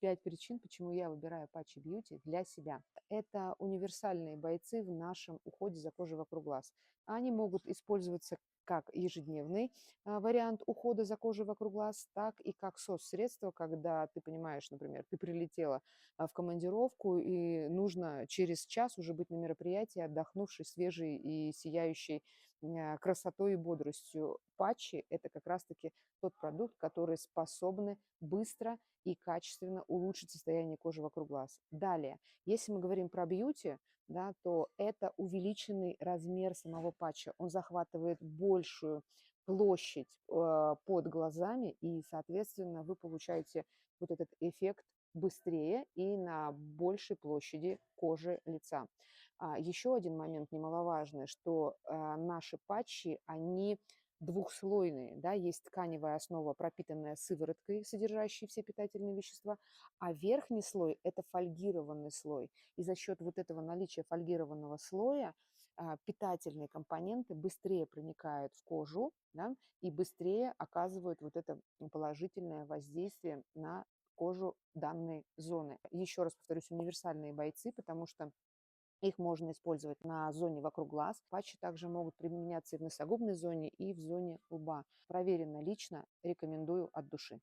5 причин, почему я выбираю патчи Бьюти для себя. Это универсальные бойцы в нашем уходе за кожей вокруг глаз. Они могут использоваться как ежедневный вариант ухода за кожей вокруг глаз, так и как соцсредство, когда ты понимаешь, например, ты прилетела в командировку и нужно через час уже быть на мероприятии, отдохнувшей, свежей и сияющей красотой и бодростью. Патчи – это как раз-таки тот продукт, который способны быстро и качественно улучшить состояние кожи вокруг глаз. Далее, если мы говорим про бьюти, да, то это увеличенный размер самого патча. Он захватывает большую площадь под глазами, и, соответственно, вы получаете вот этот эффект быстрее и на большей площади кожи лица. Еще один момент немаловажный, что наши патчи, они двухслойные, да, есть тканевая основа, пропитанная сывороткой, содержащей все питательные вещества, а верхний слой – это фольгированный слой. И за счет вот этого наличия фольгированного слоя питательные компоненты быстрее проникают в кожу, да, и быстрее оказывают вот это положительное воздействие на кожу данной зоны. Еще раз повторюсь, универсальные бойцы, потому что их можно использовать на зоне вокруг глаз. Патчи также могут применяться и в носогубной зоне, и в зоне лба. Проверено лично, рекомендую от души.